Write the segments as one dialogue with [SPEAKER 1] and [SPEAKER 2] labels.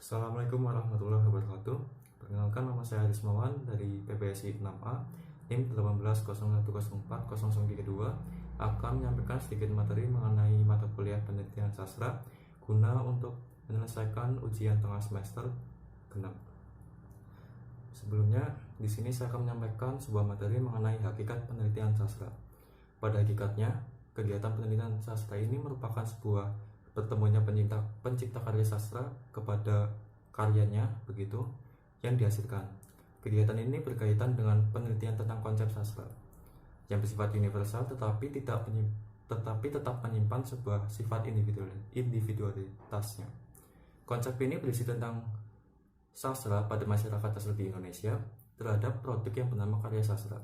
[SPEAKER 1] Assalamualaikum warahmatullahi wabarakatuh. Perkenalkan, nama saya Arismawan dari PPSI 6A, NIM 1801040032, akan menyampaikan sedikit materi mengenai mata kuliah penelitian sastra guna untuk menyelesaikan ujian tengah semester genap. Sebelumnya, di sini saya akan menyampaikan sebuah materi mengenai hakikat penelitian sastra. Pada hakikatnya, kegiatan penelitian sastra ini merupakan sebuah bertemunya pencipta karya sastra kepada karyanya begitu yang dihasilkan. Kegiatan ini berkaitan dengan penelitian tentang konsep sastra yang bersifat universal tetapi tetap menyimpan sebuah sifat individualitasnya. Konsep ini berisi tentang sastra pada masyarakat asli di Indonesia terhadap produk yang bernama karya sastra.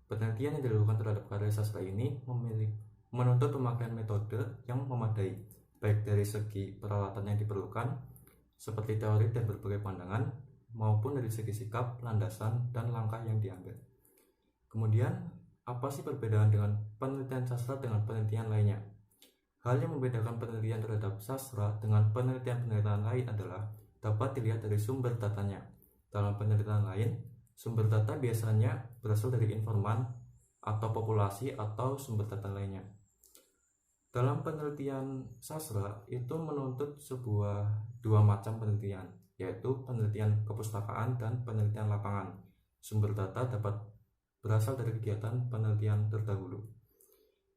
[SPEAKER 1] Penelitian yang dilakukan terhadap karya sastra ini menuntut pemakaian metode yang memadai, baik dari segi peralatan yang diperlukan, seperti teori dan berbagai pandangan, maupun dari segi sikap, landasan, dan langkah yang diambil. Kemudian, apa sih perbedaan dengan penelitian sastra dengan penelitian lainnya? Hal yang membedakan penelitian terhadap sastra dengan penelitian-penelitian lain adalah dapat dilihat dari sumber datanya. Dalam penelitian lain, sumber data biasanya berasal dari informan atau populasi atau sumber data lainnya. Dalam penelitian sastra itu menuntut dua macam penelitian, yaitu penelitian kepustakaan dan penelitian lapangan. Sumber data dapat berasal dari kegiatan penelitian terdahulu.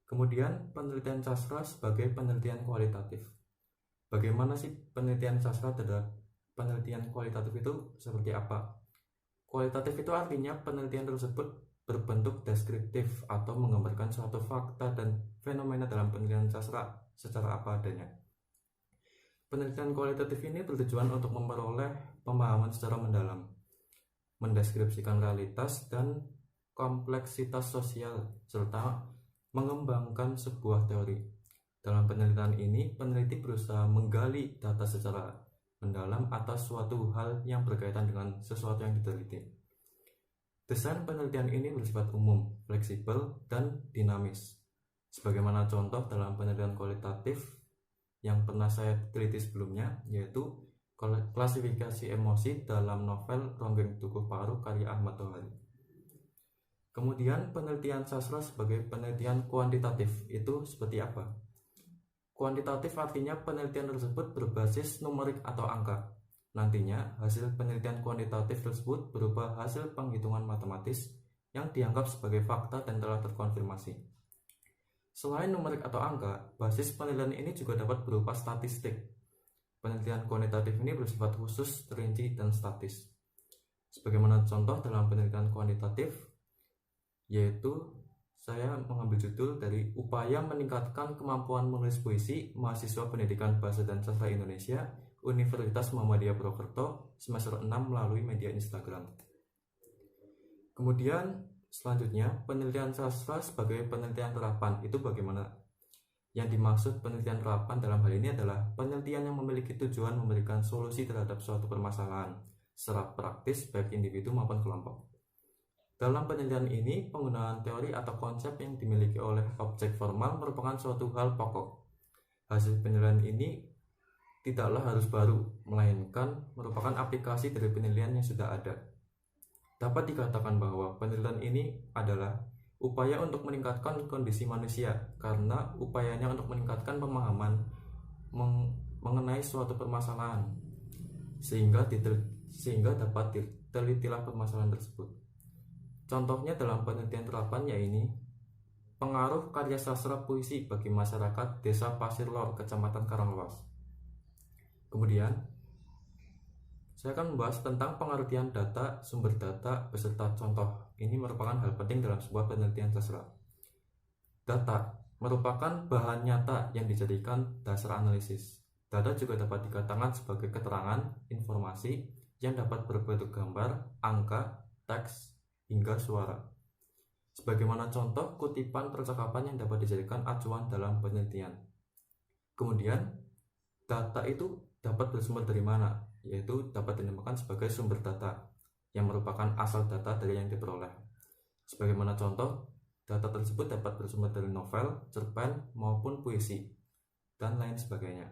[SPEAKER 1] Kemudian penelitian sastra sebagai penelitian kualitatif. Bagaimana sih penelitian sastra terhadap penelitian kualitatif itu seperti apa? Kualitatif itu artinya penelitian tersebut berbentuk deskriptif atau menggambarkan suatu fakta dan fenomena dalam penelitian sastra secara apa adanya. Penelitian kualitatif ini bertujuan untuk memperoleh pemahaman secara mendalam, mendeskripsikan realitas dan kompleksitas sosial, serta mengembangkan sebuah teori. Dalam penelitian ini, peneliti berusaha menggali data secara mendalam atas suatu hal yang berkaitan dengan sesuatu yang diteliti. Desain penelitian ini bersifat umum, fleksibel, dan dinamis. Sebagaimana contoh dalam penelitian kualitatif yang pernah saya teliti sebelumnya, yaitu klasifikasi emosi dalam novel Ronggeng Tugu Paru karya Ahmad Tohari. Kemudian penelitian sastra sebagai penelitian kuantitatif itu seperti apa? Kuantitatif artinya penelitian tersebut berbasis numerik atau angka. Nantinya, hasil penelitian kuantitatif tersebut berupa hasil penghitungan matematis yang dianggap sebagai fakta dan telah terkonfirmasi. Selain numerik atau angka, basis penelitian ini juga dapat berupa statistik. Penelitian kuantitatif ini bersifat khusus, terinci, dan statis. Sebagaimana contoh dalam penelitian kuantitatif, yaitu saya mengambil judul dari upaya meningkatkan kemampuan menulis puisi mahasiswa pendidikan bahasa dan sastra Indonesia Universitas Muhammadiyah Purwokerto semester 6 melalui media Instagram. Kemudian selanjutnya penelitian sastra sebagai penelitian terapan itu bagaimana? Yang dimaksud penelitian terapan dalam hal ini adalah penelitian yang memiliki tujuan memberikan solusi terhadap suatu permasalahan secara praktis baik individu maupun kelompok. Dalam penelitian ini, penggunaan teori atau konsep yang dimiliki oleh objek formal merupakan suatu hal pokok. Hasil penelitian ini tidaklah harus baru, melainkan merupakan aplikasi dari penelitian yang sudah ada. Dapat dikatakan bahwa penelitian ini adalah upaya untuk meningkatkan kondisi manusia, karena upayanya untuk meningkatkan pemahaman mengenai suatu permasalahan, sehingga dapat ditelitilah permasalahan tersebut. Contohnya dalam penelitian terapannya ini, pengaruh karya sastra puisi bagi masyarakat Desa Pasir Lor, Kecamatan Karanglewas. Kemudian, saya akan membahas tentang pengertian data, sumber data, beserta contoh. Ini merupakan hal penting dalam sebuah penelitian sastra. Data merupakan bahan nyata yang dijadikan dasar analisis. Data juga dapat dikatakan sebagai keterangan, informasi yang dapat berbentuk gambar, angka, teks, hingga suara. Sebagaimana contoh kutipan percakapan yang dapat dijadikan acuan dalam penelitian. Kemudian, data itu dapat bersumber dari mana? Yaitu dapat dinamakan sebagai sumber data yang merupakan asal data dari yang diperoleh. Sebagaimana contoh, data tersebut dapat bersumber dari novel, cerpen, maupun puisi, dan lain sebagainya.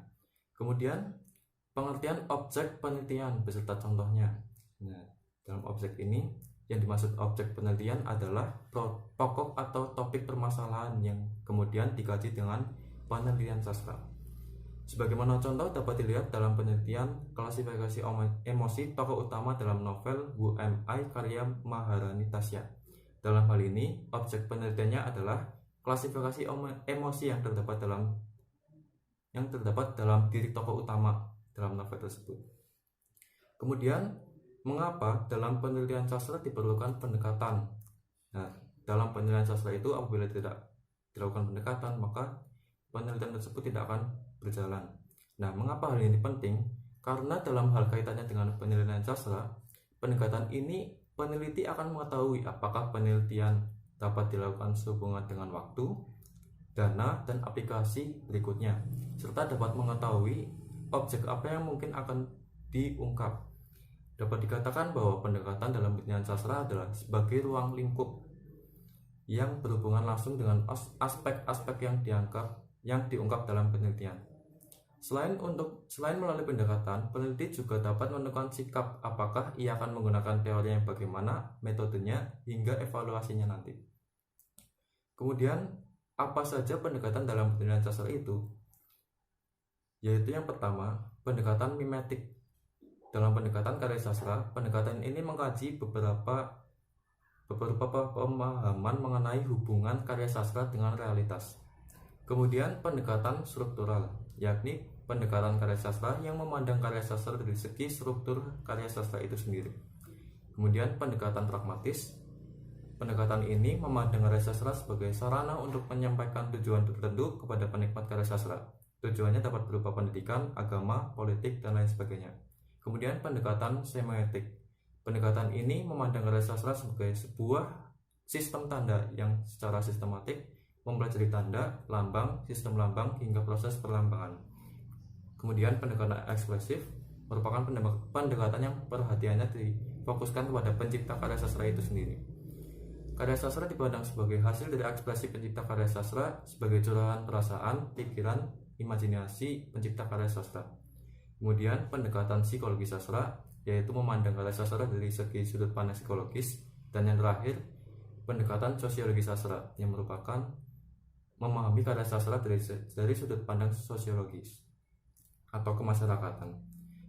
[SPEAKER 1] Kemudian, pengertian objek penelitian beserta contohnya. Nah, dalam objek ini yang dimaksud objek penelitian adalah pokok atau topik permasalahan yang kemudian dikaji dengan penelitian sastra. Sebagaimana contoh dapat dilihat dalam penelitian klasifikasi emosi tokoh utama dalam novel Who Am I karya Maharani Tasya. Dalam hal ini, objek penelitiannya adalah klasifikasi emosi yang terdapat dalam diri tokoh utama dalam novel tersebut. Kemudian, mengapa dalam penelitian sastra diperlukan pendekatan? Nah, dalam penelitian sastra itu apabila tidak dilakukan pendekatan, maka penelitian tersebut tidak akan berjalan. Nah, mengapa hal ini penting? Karena dalam hal kaitannya dengan penelitian sastra, pendekatan ini peneliti akan mengetahui apakah penelitian dapat dilakukan sehubungan dengan waktu, dana, dan aplikasi berikutnya, serta dapat mengetahui objek apa yang mungkin akan diungkap. Dapat dikatakan bahwa pendekatan dalam penelitian sastra adalah sebagai ruang lingkup yang berhubungan langsung dengan aspek-aspek yang diungkap dalam penelitian. Selain melalui pendekatan, peneliti juga dapat menentukan sikap apakah ia akan menggunakan teori yang bagaimana, metodenya, hingga evaluasinya nanti. Kemudian, apa saja pendekatan dalam penelitian sastra itu? Yaitu yang pertama, pendekatan mimetik. Dalam pendekatan karya sastra, pendekatan ini mengkaji beberapa pemahaman mengenai hubungan karya sastra dengan realitas. Kemudian pendekatan struktural, yakni pendekatan karya sastra yang memandang karya sastra dari segi struktur karya sastra itu sendiri. Kemudian pendekatan pragmatis, pendekatan ini memandang karya sastra sebagai sarana untuk menyampaikan tujuan tertentu kepada penikmat karya sastra. Tujuannya dapat berupa pendidikan, agama, politik, dan lain sebagainya. Kemudian pendekatan semiotik. Pendekatan ini memandang karya sastra sebagai sebuah sistem tanda yang secara sistematik mempelajari tanda, lambang, sistem lambang, hingga proses perlambangan. Kemudian pendekatan ekspresif merupakan pendekatan yang perhatiannya difokuskan kepada pencipta karya sastra itu sendiri. Karya sastra dipandang sebagai hasil dari ekspresi pencipta karya sastra sebagai curahan perasaan, pikiran, imajinasi pencipta karya sastra. Kemudian pendekatan psikologi sastra, yaitu memandang karya sastra dari segi sudut pandang psikologis. Dan yang terakhir, pendekatan sosiologi sastra, yang merupakan memahami karya sastra dari sudut pandang sosiologis atau kemasyarakatan.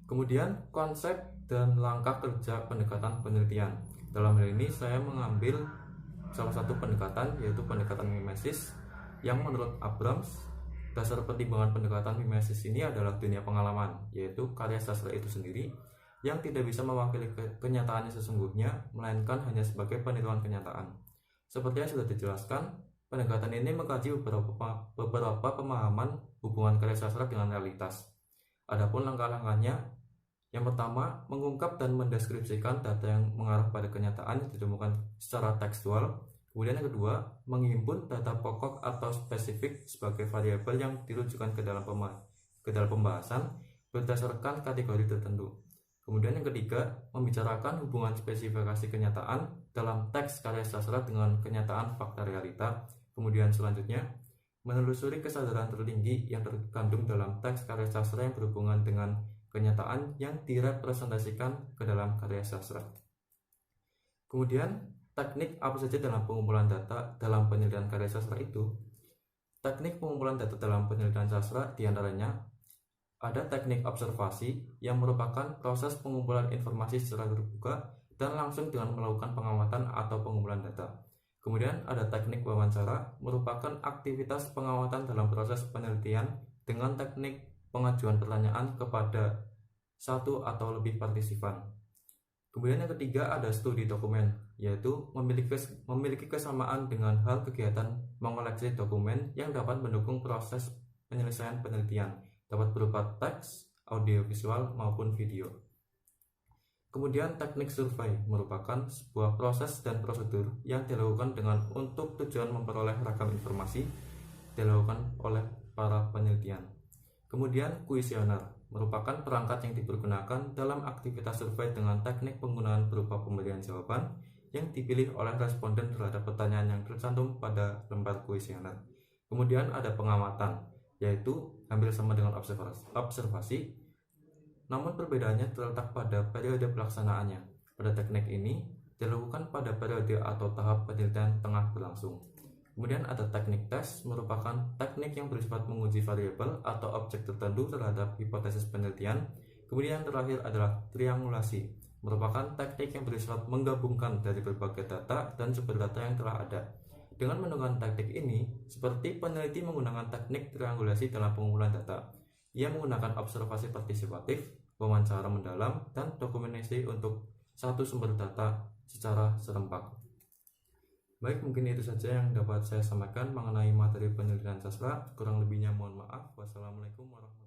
[SPEAKER 1] Kemudian konsep dan langkah kerja pendekatan penelitian. Dalam hal ini saya mengambil salah satu pendekatan, yaitu pendekatan mimesis, yang menurut Abrams dasar pertimbangan pendekatan mimesis ini adalah dunia pengalaman, yaitu karya sastra itu sendiri yang tidak bisa mewakili kenyataannya sesungguhnya, melainkan hanya sebagai peniruan kenyataan. Seperti yang sudah dijelaskan, pendekatan ini mengkaji beberapa pemahaman hubungan karya sastra dengan realitas. Adapun langkah-langkahnya, yang pertama, mengungkap dan mendeskripsikan data yang mengarah pada kenyataan yang ditemukan secara tekstual. Kemudian yang kedua, menghimpun data pokok atau spesifik sebagai variabel yang dirujukan ke dalam pembahasan berdasarkan kategori tertentu. Kemudian yang ketiga, membicarakan hubungan spesifikasi kenyataan dalam teks karya sastra dengan kenyataan fakta realita. Kemudian selanjutnya, menelusuri kesadaran tertinggi yang terkandung dalam teks karya sastra yang berhubungan dengan kenyataan yang direpresentasikan ke dalam karya sastra. Kemudian, teknik apa saja dalam pengumpulan data dalam penelitian karya sastra itu? Teknik pengumpulan data dalam penelitian sastra diantaranya ada teknik observasi yang merupakan proses pengumpulan informasi secara terbuka dan langsung dengan melakukan pengamatan atau pengumpulan data. Kemudian ada teknik wawancara, merupakan aktivitas pengamatan dalam proses penelitian dengan teknik pengajuan pertanyaan kepada satu atau lebih partisipan. Kemudian yang ketiga ada studi dokumen, yaitu memiliki kesamaan dengan hal kegiatan mengoleksi dokumen yang dapat mendukung proses penyelesaian penelitian, dapat berupa teks, audiovisual, maupun video. Kemudian teknik survei merupakan sebuah proses dan prosedur yang dilakukan untuk tujuan memperoleh ragam informasi dilakukan oleh para penelitian. Kemudian kuesioner merupakan perangkat yang dipergunakan dalam aktivitas survei dengan teknik penggunaan berupa pemberian jawaban yang dipilih oleh responden terhadap pertanyaan yang tercantum pada lembar kuesioner. Kemudian ada pengamatan, yaitu hampir sama dengan observasi, Namun perbedaannya terletak pada periode pelaksanaannya. Pada teknik ini dilakukan pada periode atau tahap penelitian tengah berlangsung. Kemudian ada teknik tes, merupakan teknik yang bersifat menguji variabel atau objek tertentu terhadap hipotesis penelitian. Kemudian yang terakhir adalah triangulasi, merupakan teknik yang bersifat menggabungkan dari berbagai data dan sumber data yang telah ada. Dengan menggunakan teknik ini, seperti peneliti menggunakan teknik triangulasi dalam pengumpulan data. Ia menggunakan observasi partisipatif, wawancara mendalam, dan dokumentasi untuk satu sumber data secara serempak. Baik, mungkin itu saja yang dapat saya sampaikan mengenai materi penelitian sastra. Kurang lebihnya mohon maaf. Wassalamualaikum warahmatullahi wabarakatuh.